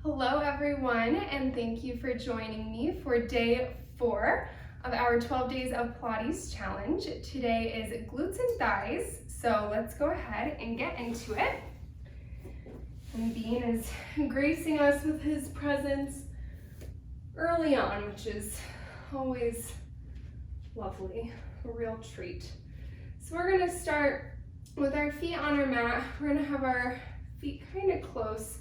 Hello everyone, and thank you for joining me for day 4 of our 12 days of Pilates challenge. Today is glutes and thighs, so let's go ahead and get into it. And Bean is gracing us with his presence early on, which is always lovely, a real treat. So we're going to start with our feet on our mat. We're going to have our feet kind of close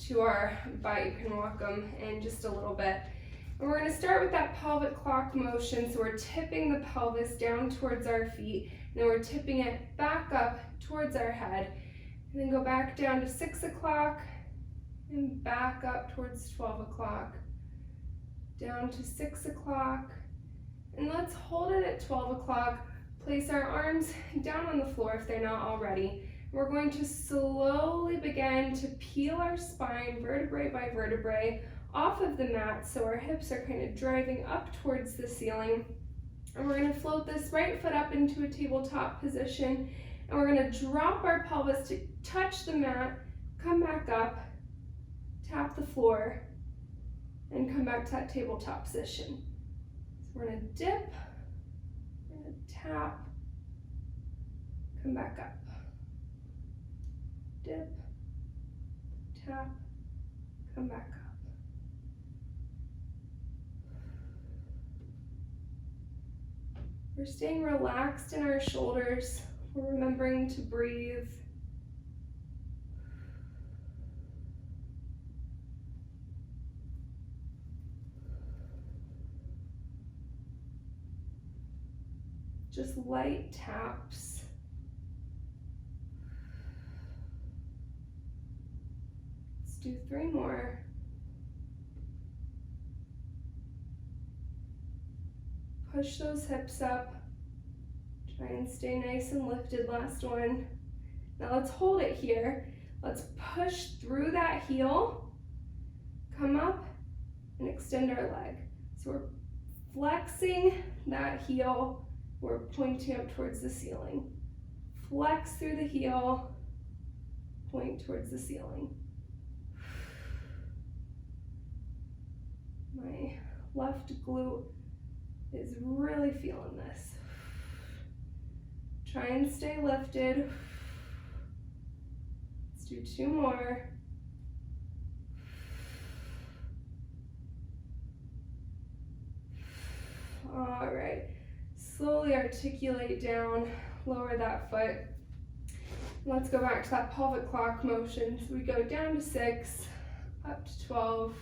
to our butt. You can walk them in just a little bit. And we're going to start with that pelvic clock motion. So we're tipping the pelvis down towards our feet, and then we're tipping it back up towards our head, and then go back down to 6 o'clock and back up towards 12 o'clock, down to 6 o'clock, and let's hold it at 12 o'clock. Place our arms down on the floor if they're not already. We're going to slowly begin to peel our spine vertebrae by vertebrae off of the mat so our hips are kind of driving up towards the ceiling. And we're going to float this right foot up into a tabletop position, and we're going to drop our pelvis to touch the mat, come back up, tap the floor, and come back to that tabletop position. So we're going to dip, we're going to tap, come back up. Dip, tap, come back up. We're staying relaxed in our shoulders. We're remembering to breathe. Just light taps. Do 3 more. Push those hips up. Try and stay nice and lifted. Last one. Now let's hold it here. Let's push through that heel, come up, and extend our leg. So we're flexing that heel. We're pointing up towards the ceiling. Flex through the heel, point towards the ceiling. My left glute is really feeling this. Try and stay lifted. Let's do 2 more. All right, slowly articulate down, lower that foot. Let's go back to that pelvic clock motion. So we go down to 6, up to 12,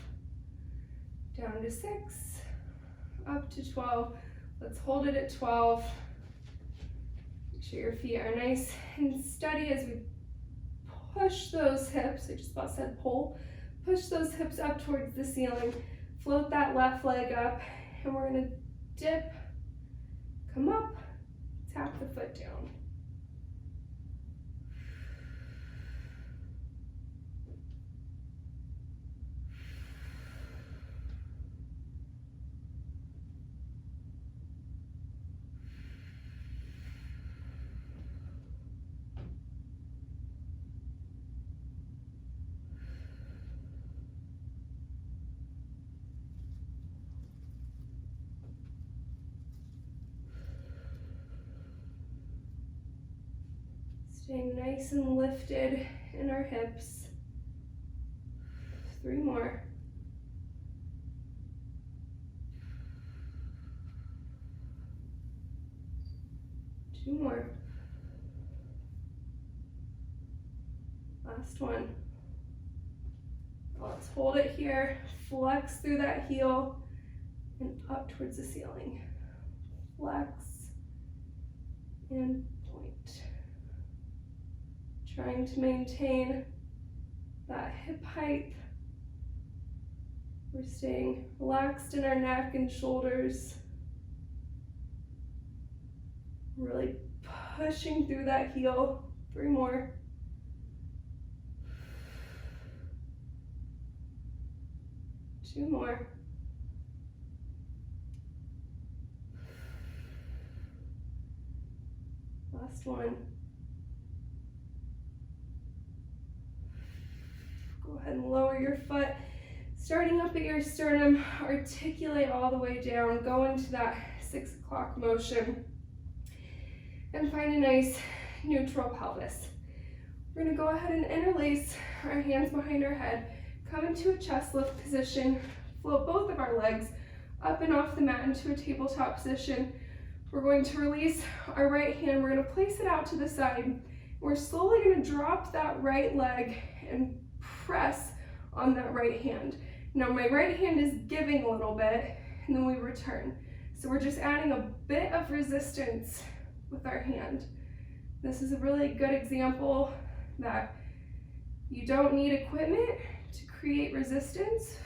down to 6, up to 12. Let's hold it at 12. Make sure your feet are nice and steady as we push those hips. I just about said pull. Push those hips up towards the ceiling. Float that left leg up, and we're going to dip, come up, tap the foot down. Staying nice and lifted in our hips. 3 more. Two more. Last one. Let's hold it here. Flex through that heel and up towards the ceiling. Flex and point. Trying to maintain that hip height. We're staying relaxed in our neck and shoulders. Really pushing through that heel. 3 more. Two more. Last one. Go ahead and lower your foot. Starting up at your sternum, articulate all the way down, go into that 6 o'clock motion, and find a nice neutral pelvis. We're gonna go ahead and interlace our hands behind our head, come into a chest lift position, float both of our legs up and off the mat into a tabletop position. We're going to release our right hand, we're gonna place it out to the side. We're slowly gonna drop that right leg and press on that right hand. Now my right hand is giving a little bit, and then we return. So we're just adding a bit of resistance with our hand. This is a really good example that you don't need equipment to create resistance.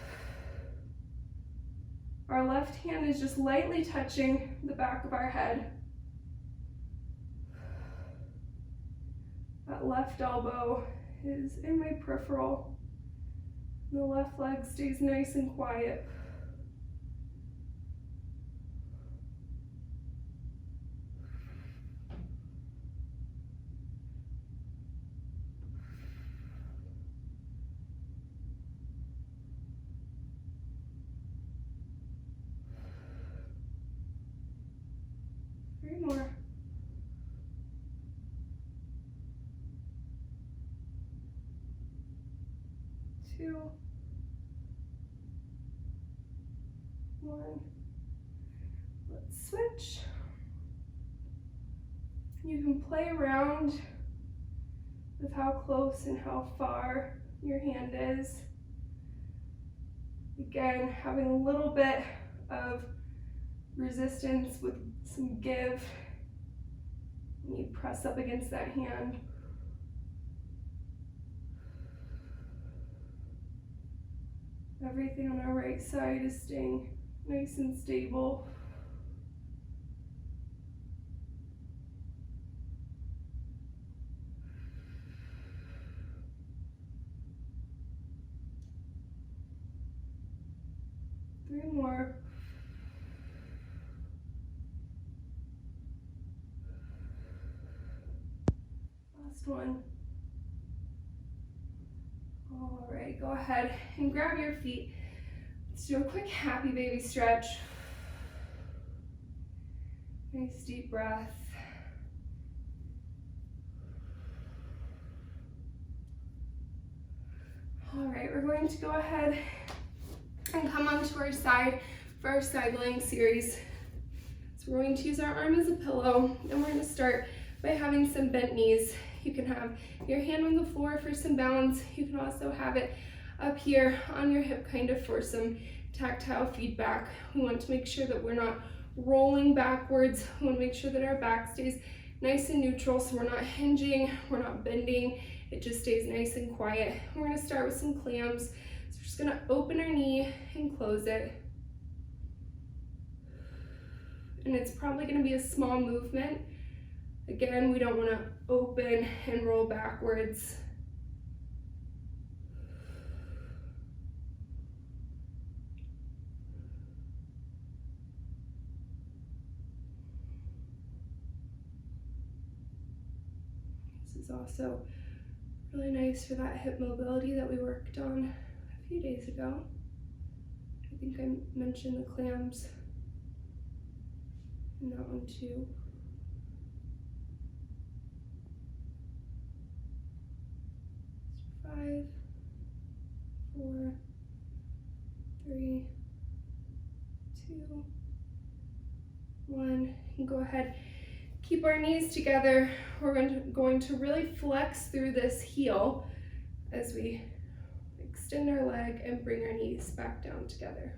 Our left hand is just lightly touching the back of our head. That left elbow is in my peripheral. The left leg stays nice and quiet. Three more. 2, 1. Let's switch. You can play around with how close and how far your hand is. Again, having a little bit of resistance with some give when you press up against that hand. Everything on our right side is staying nice and stable. Three more. Last one. All right, go ahead and grab your feet. Let's do a quick happy baby stretch. Nice deep breath. All right, we're going to go ahead and come onto our side for our side lying series. So we're going to use our arm as a pillow, and we're going to start by having some bent knees. You can have your hand on the floor for some balance. You can also have it up here on your hip, kind of for some tactile feedback. We want to make sure that we're not rolling backwards. We want to make sure that our back stays nice and neutral, so we're not hinging, we're not bending. It just stays nice and quiet. We're going to start with some clams. So we're just going to open our knee and close it. And it's probably going to be a small movement. Again, we don't want to open and roll backwards. This is also really nice for that hip mobility that we worked on a few days ago. I think I mentioned the clams in that one too. 5, 4, 3, 2, 1. And go ahead, keep our knees together. We're going to really flex through this heel as we extend our leg and bring our knees back down together.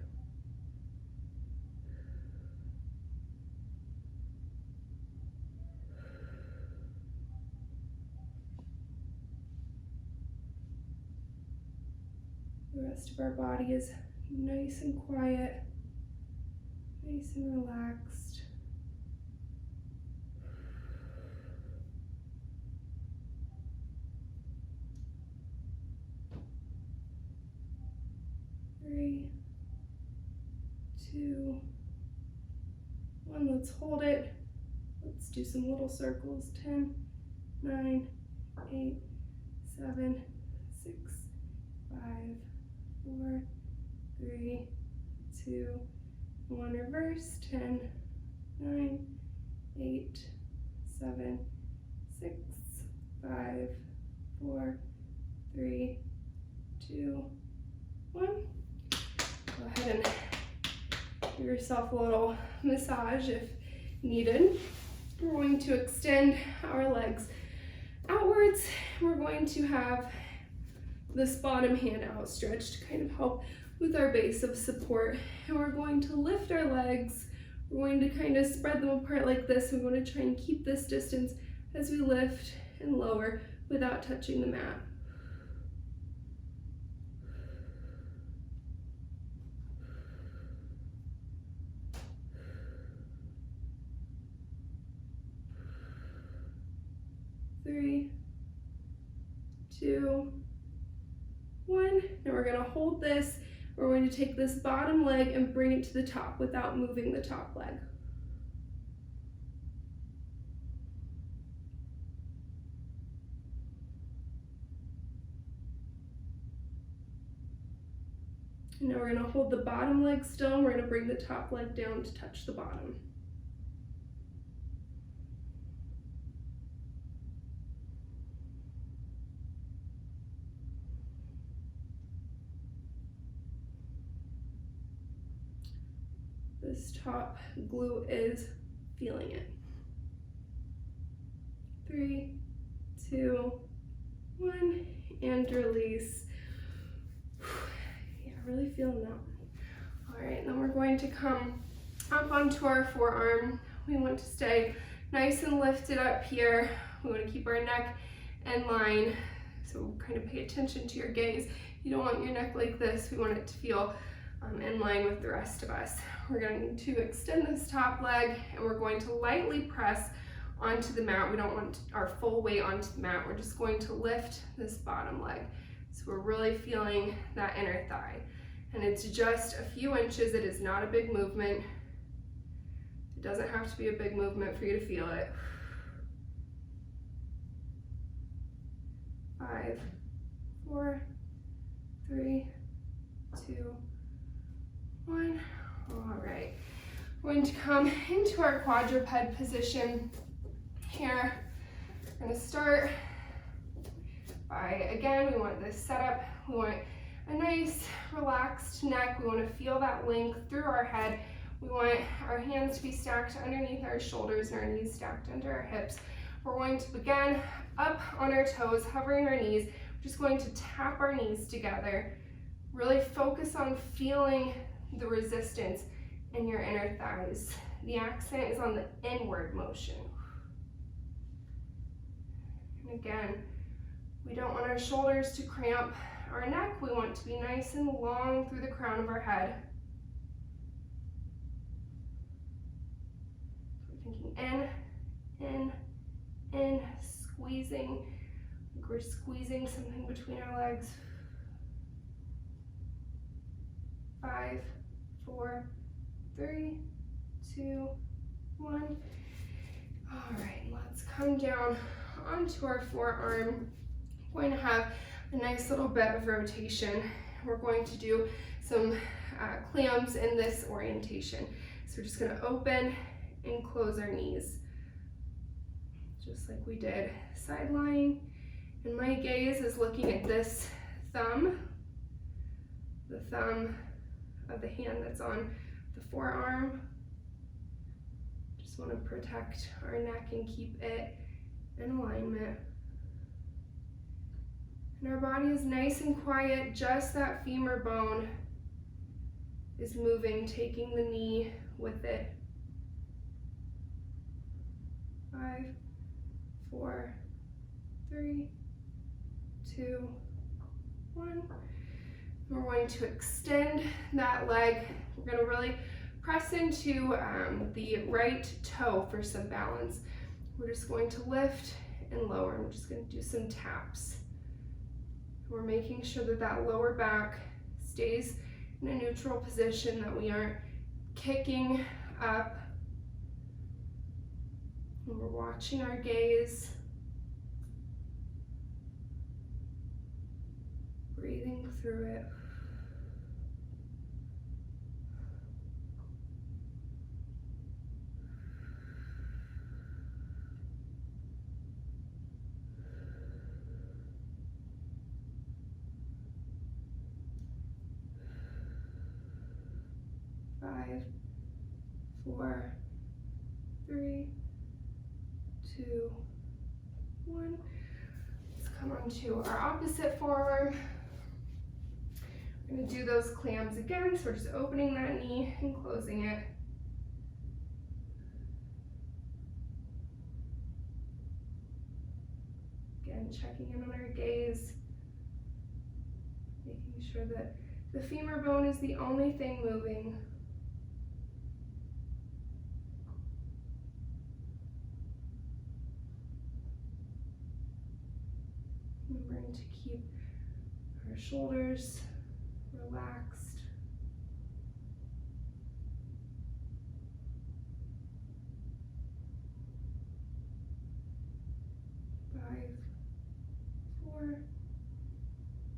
The rest of our body is nice and quiet, nice and relaxed. Three, 2, 1. Let's hold it. Let's do some little circles. 10, 9, 8, 7, 6, 5, 4, 3, 2, 1. Reverse. 10, 9, 8, 7, 6, 5, 4, 3, 2, 1. Go ahead and give yourself a little massage if needed. We're going to extend our legs outwards. We're going to have this bottom hand outstretched to kind of help with our base of support. And we're going to lift our legs. We're going to kind of spread them apart like this. We want to try and keep this distance as we lift and lower without touching the mat. Three, 2, 1. Now we're going to hold this. We're going to take this bottom leg and bring it to the top without moving the top leg. And now we're going to hold the bottom leg still, and we're going to bring the top leg down to touch the bottom. This top glute is feeling it. 3, 2, 1, and release. Yeah, really feeling that one. All right, then we're going to come up onto our forearm. We want to stay nice and lifted up here. We want to keep our neck in line. So kind of pay attention to your gaze. You don't want your neck like this. We want it to feel in line with the rest of us. We're going to extend this top leg, and we're going to lightly press onto the mat. We don't want our full weight onto the mat. We're just going to lift this bottom leg. So we're really feeling that inner thigh. And it's just a few inches. It is not a big movement. It doesn't have to be a big movement for you to feel it. 5, 4, 3, 2, 1. All right. We're going to come into our quadruped position here. We're going to start by, again, we want this setup. We want a nice relaxed neck. We want to feel that length through our head. We want our hands to be stacked underneath our shoulders and our knees stacked under our hips. We're going to begin up on our toes, hovering our knees. We're just going to tap our knees together. Really focus on feeling the resistance in your inner thighs. The accent is on the inward motion. And again, we don't want our shoulders to cramp our neck. We want to be nice and long through the crown of our head. We're thinking in, squeezing, like we're squeezing something between our legs. 5, 4, 3, 2, 1. All right, let's come down onto our forearm. We're going to have a nice little bit of rotation. We're going to do some clams in this orientation. So we're just going to open and close our knees, just like we did side lying. And my gaze is looking at this thumb, the thumb of the hand that's on the forearm. Just want to protect our neck and keep it in alignment. And our body is nice and quiet, just that femur bone is moving, taking the knee with it. 5, 4, 3, 2, 1. We're going to extend that leg. We're going to really press into the right toe for some balance. We're just going to lift and lower. We're just going to do some taps. We're making sure that that lower back stays in a neutral position, that we aren't kicking up. And we're watching our gaze. Breathing through it. Five, 4, 3, 2, 1. Let's come on to our opposite forearm. We're going to do those clams again, so we're just opening that knee and closing it. Again, checking in on our gaze, making sure that the femur bone is the only thing moving. Remembering to keep our shoulders relaxed. Five, 4,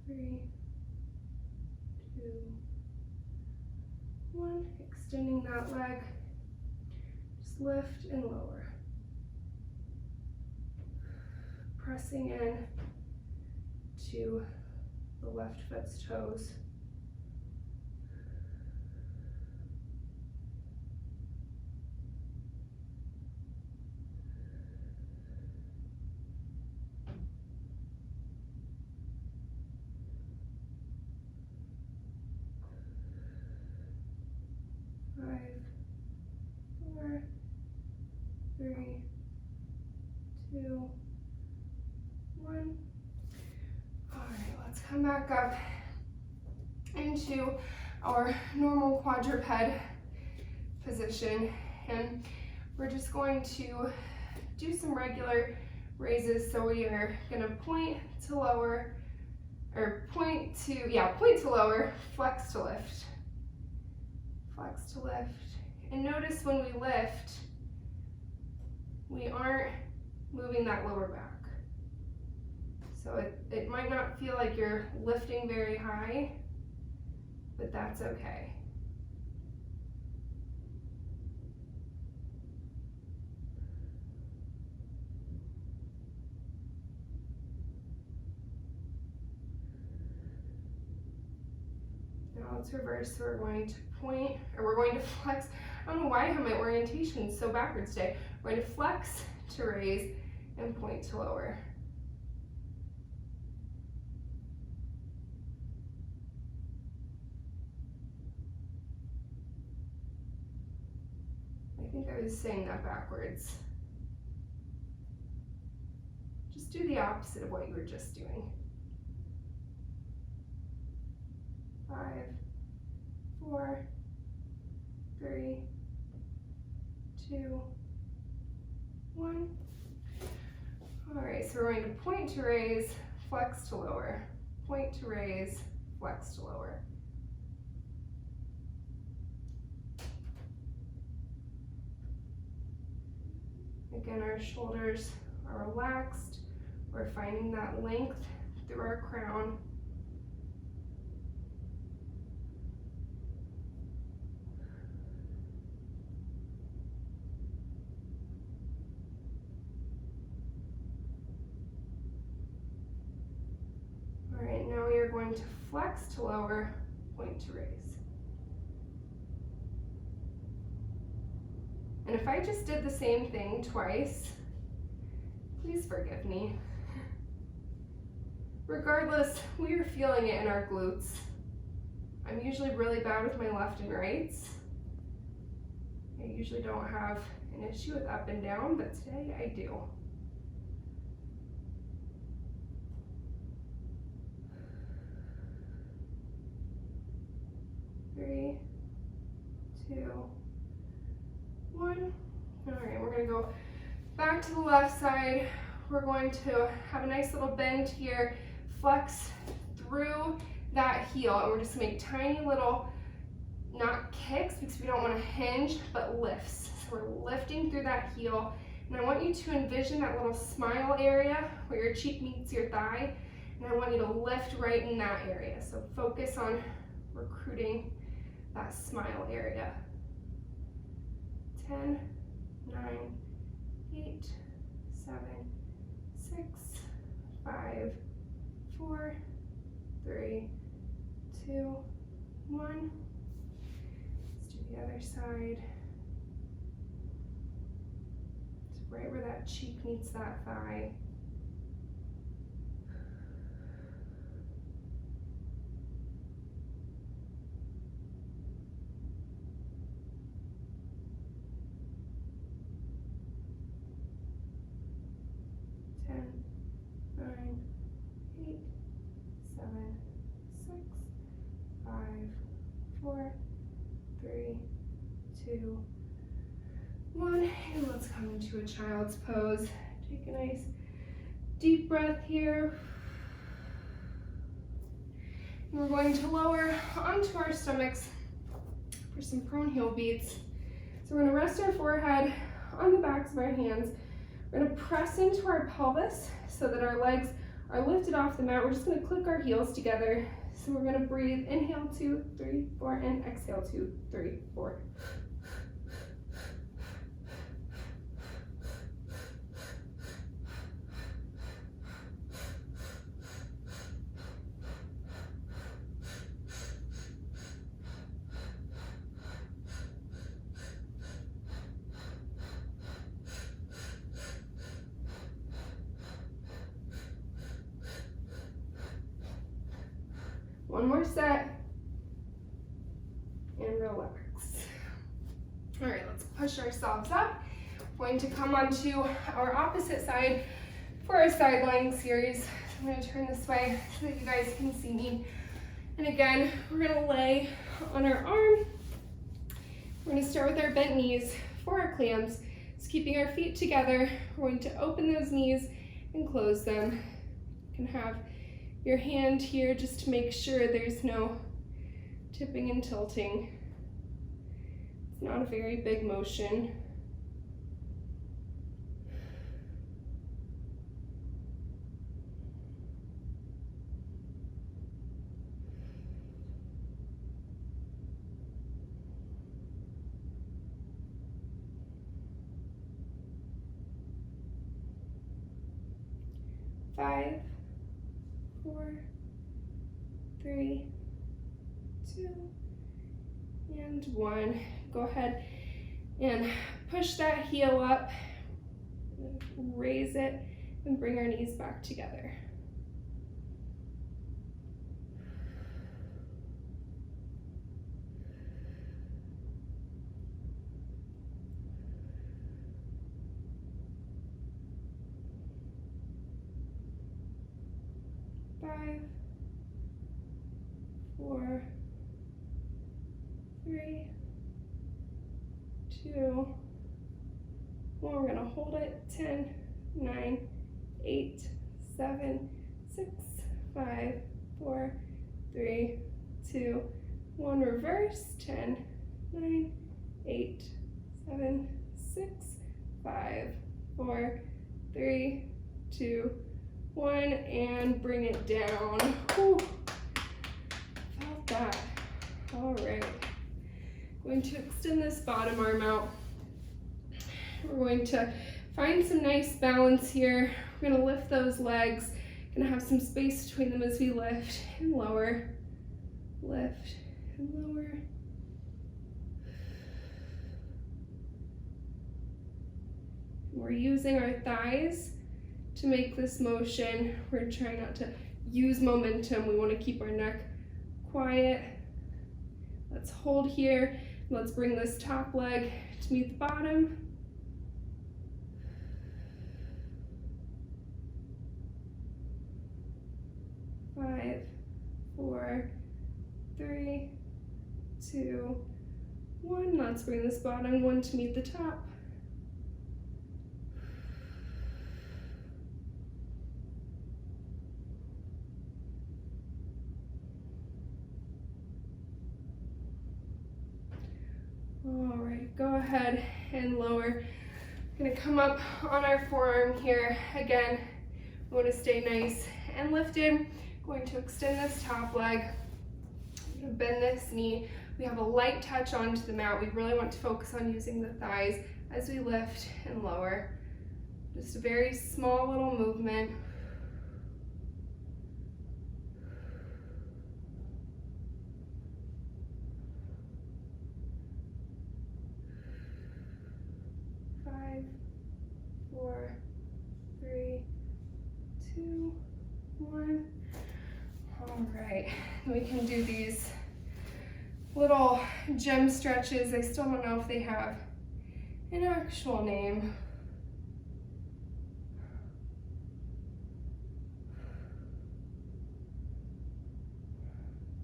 3, 2, 1. Extending that leg. Just lift and lower. Pressing in to the left foot's toes. Five, 4, 3, 2, 1. All right, let's come back up into our normal quadruped position, and we're just going to do some regular raises. So we are going to point to lower, or point to lower, flex to lift. Flex to lift. And notice when we lift, we aren't moving that lower back. So it might not feel like you're lifting very high, but that's okay. Now let's reverse. So we're going to point, or we're going to flex. I don't know why I have my orientation so backwards today. We're going to flex to raise and point to lower. I think I was saying that backwards. Just do the opposite of what you were just doing. 5, 4, 3, 2, 1. All right, so we're going to point to raise, flex to lower. Point to raise, flex to lower. Again, our shoulders are relaxed. We're finding that length through our crown. All right, now we are going to flex to lower, point to raise. And if I just did the same thing twice, please forgive me. Regardless, we are feeling it in our glutes. I'm usually really bad with my left and rights. I usually don't have an issue with up and down, but today I do. Three, 2, 1. All right, we're gonna go back to the left side. We're going to have a nice little bend here, flex through that heel, and we're just gonna make tiny little, not kicks because we don't want to hinge, but lifts. So we're lifting through that heel, and I want you to envision that little smile area where your cheek meets your thigh, And I want you to lift right in that area. So focus on recruiting that smile area. 10, 9, 8, 7, 6, 5, 4, 3, 2, 1. Let's do the other side. It's right where that cheek meets that thigh. Four, three, two, one, and let's come into a child's pose. Take a nice deep breath here. And we're going to lower onto our stomachs for some prone heel beats. So we're going to rest our forehead on the backs of our hands. We're going to press into our pelvis so that our legs are lifted off the mat. We're just going to click our heels together. So we're going to breathe, inhale 2, 3, 4, and exhale 2, 3, 4. One more set, and relax. All right, let's push ourselves up. We're going to come onto our opposite side for our side lying series. So I'm going to turn this way so that you guys can see me. And again, we're going to lay on our arm. We're going to start with our bent knees for our clams. Just keeping our feet together. We're going to open those knees and close them. You can have your hand here just to make sure there's no tipping and tilting. It's not a very big motion. Five, 4, 3, 2, and 1. Go ahead and push that heel up, raise it, and bring our knees back together. Five, 4, 3, 2, 1. We're going to hold it. 10, 9, 8, 7, 6, 5, 4, 3, 2, 1. Reverse. 10, 9, 8, 7, 6, 5, 4, 3, 2, 1, and bring it down. Whew. Felt that. All right. Going to extend this bottom arm out. We're going to find some nice balance here. We're going to lift those legs. Going to have some space between them as we lift and lower. Lift and lower. We're using our thighs to make this motion. We're trying not to use momentum. We want to keep our neck quiet. Let's hold here. Let's bring this top leg to meet the bottom. Five, 4, 3, 2, 1. Let's bring this bottom one to meet the top. All right, go ahead and lower. Gonna come up on our forearm here. Again, we want to stay nice and lifted. Going to extend this top leg. I'm gonna bend this knee. We have a light touch onto the mat. We really want to focus on using the thighs as we lift and lower. Just a very small little movement. Five, 4, 3, 2, 1. All right, we can do these little gym stretches. I still don't know if they have an actual name.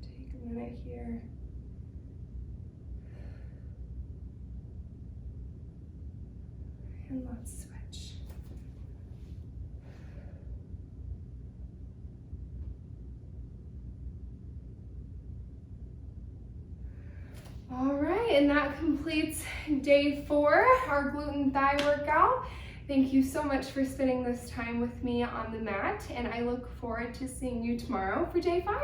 Take a minute here. And let's switch. All right, and that completes day 4, our glute and thigh workout. Thank you so much for spending this time with me on the mat, and I look forward to seeing you tomorrow for day 5.